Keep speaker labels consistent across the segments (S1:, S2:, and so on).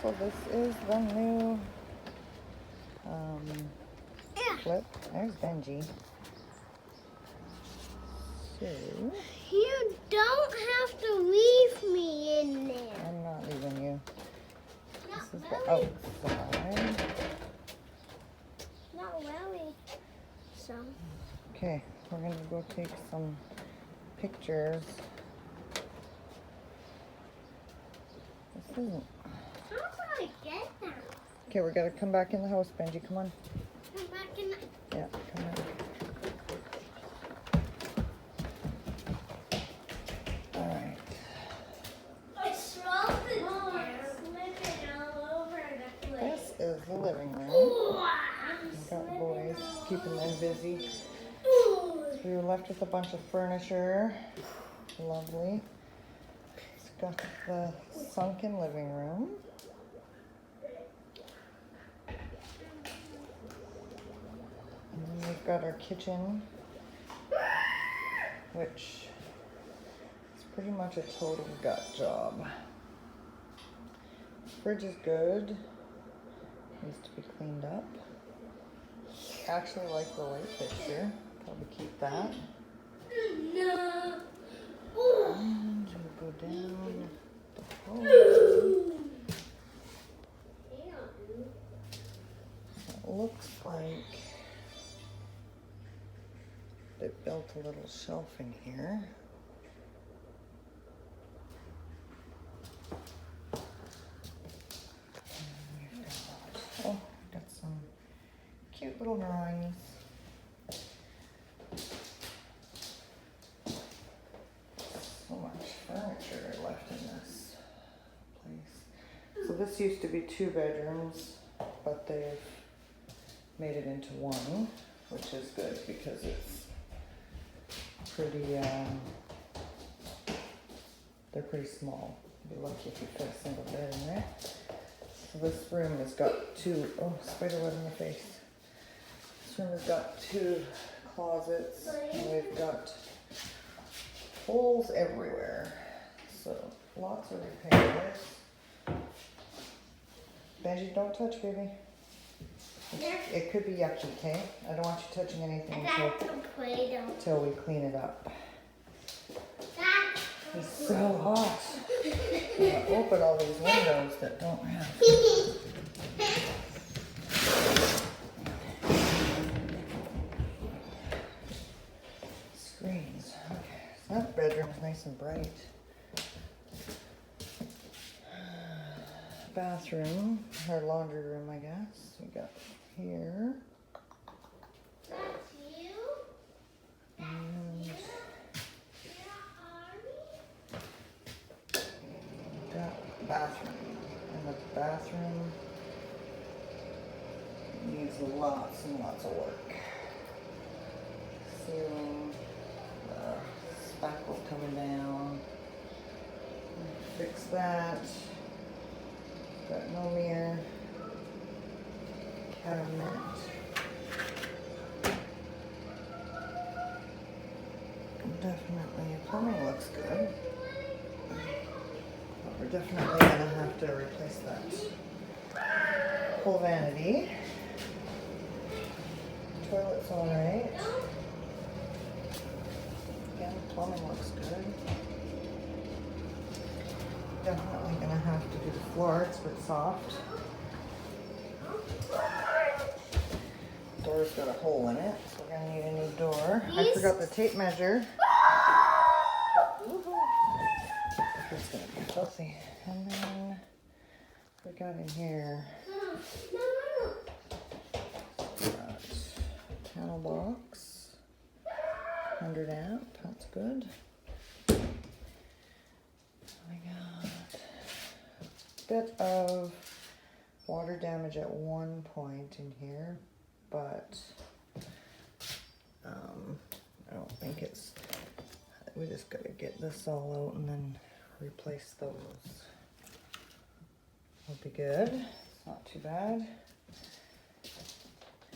S1: So this is the new flip. There's Benji. So
S2: you don't have to leave me in there.
S1: I'm not leaving you.
S2: Not
S1: This is
S2: really.
S1: the outside.
S2: Not really. So.
S1: Okay, we're gonna go take some pictures. This isn't.
S2: How do I get that?
S1: Okay, we gotta come back in the house, Benji. Come on.
S2: Come back in.
S1: Yeah, come on. All right.
S2: I swallowed it slipping all over the place.
S1: This is the living room.
S2: Ooh,
S1: We've got boys keeping them busy.
S2: Ooh.
S1: So we were left with a bunch of furniture. Lovely. It's got the sunken living room. And then we've got our kitchen, which is pretty much a total gut job. Fridge is good. Needs to be cleaned up. Actually like the light fixture. Probably keep that.
S2: No.
S1: And we'll go down the hallway. It looks like they built a little shelf in here. Oh, we've got some cute little drawings. So much furniture left in this place. So this used to be 2 bedrooms, but they've made it into 1, which is good because it's pretty, they're pretty small. You'd be lucky if you fit a single bed in there. So this room has got 2, oh, spider web in the face. This room has got 2 closets, and we've got holes everywhere. So lots of repairs. Benji, don't touch, baby. It could be yucky, okay? I don't want you touching anything until we clean it up. It's so hot. I'm gonna open all these windows that don't have screens. Okay, so that bedroom's nice and bright. Bathroom, or laundry room, I guess. We got here.
S2: That's you?
S1: And got bathroom. And the bathroom needs lots and lots of work. Ceiling, spackle coming down. Fix that. Got no mirror. Cabinet. Definitely, plumbing looks good. But we're definitely gonna have to replace that whole vanity. Toilet's alright. Again, plumbing looks good. Definitely gonna have to do the floor, it's a bit soft. Door's got a hole in it, so we're gonna need a new door. I forgot the tape measure. It's gonna be filthy. And then we got in here. Got panel box, 100 amp, that's good. We got a bit of water damage at one point in here, but I don't think it's, we just gotta get this all out and then replace those. Will be good, it's not too bad.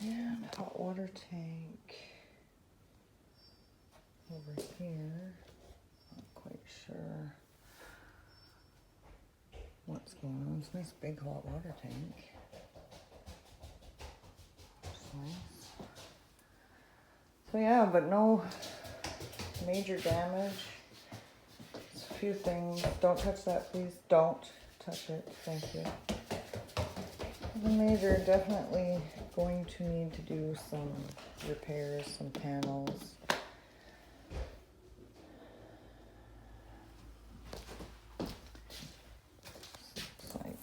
S1: And hot water tank over here, not quite sure what's vacuums. Nice big hot water tank. That's nice. So yeah, but no major damage. Just a few things. Don't touch that, please. Don't touch it. Thank you. The major, definitely going to need to do some repairs, some panels. It's like,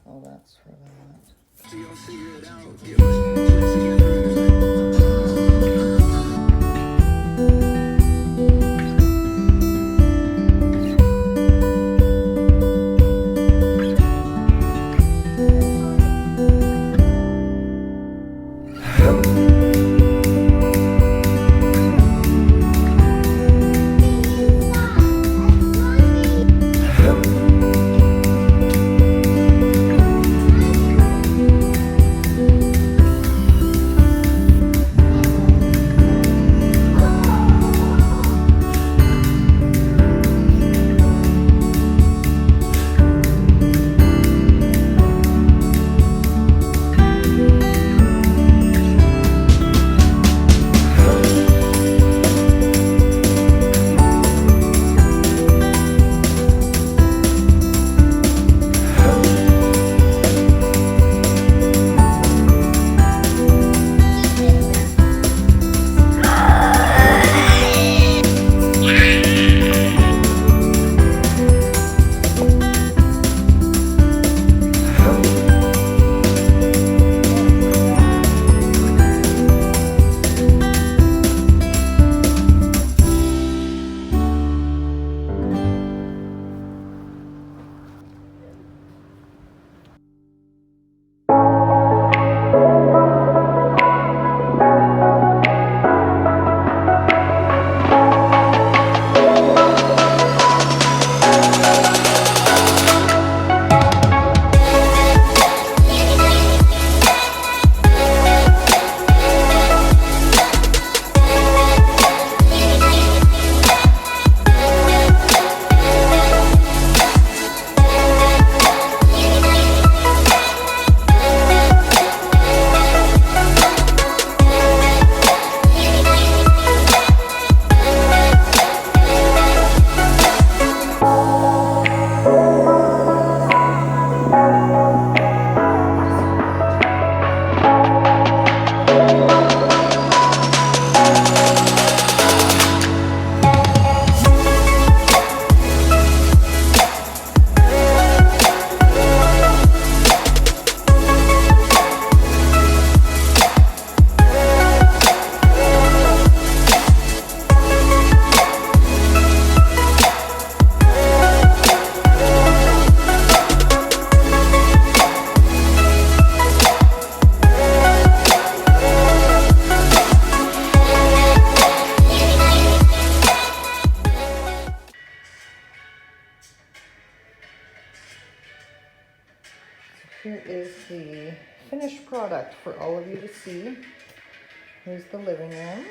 S1: oh, that's for that.
S3: So y'all figure it out. Get put together.
S1: Here is the finished product for all of you to see. Here's the living room.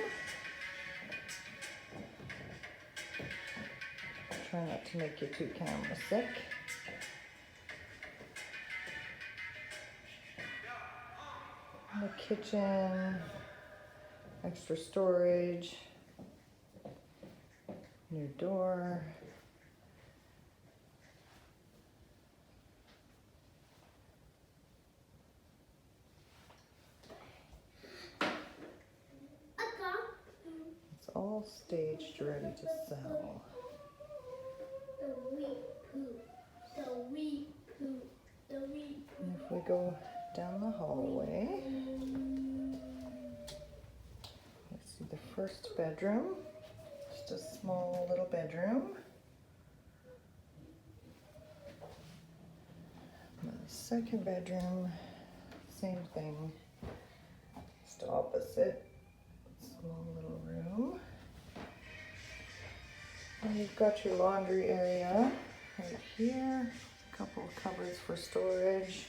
S1: Try not to make you too camera sick. The kitchen, extra storage, new door. It's all staged, ready to sell. And if we go down the hallway, let's see the first bedroom. Just a small little bedroom. The second bedroom, same thing, just opposite. Small little room. And you've got your laundry area right here. A couple of cupboards for storage.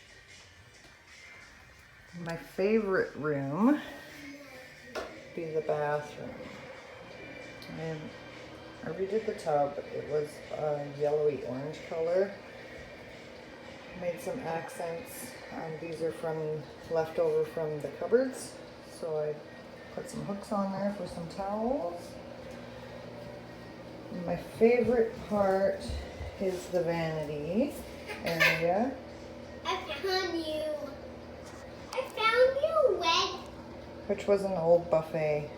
S1: My favorite room would be the bathroom. And I redid the tub. It was a yellowy orange color. Made some accents. These are from leftover from the cupboards. So I put some hooks on there for some towels. And my favorite part is the vanity area.
S2: I found you. I found you, Red.
S1: Which was an old buffet.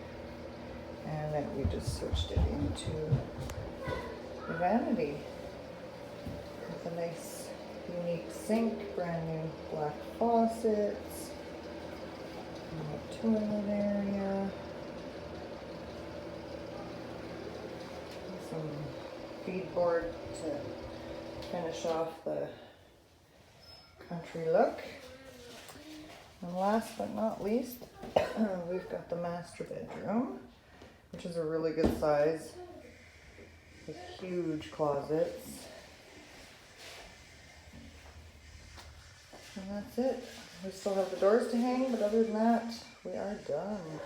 S1: And then we just switched it into the vanity. With a nice unique sink, brand new black faucets, a toilet area, some feed board to finish off the country look. And last but not least, we've got the master bedroom, which is a really good size with huge closets. And that's it. We still have the doors to hang, but other than that, we are done.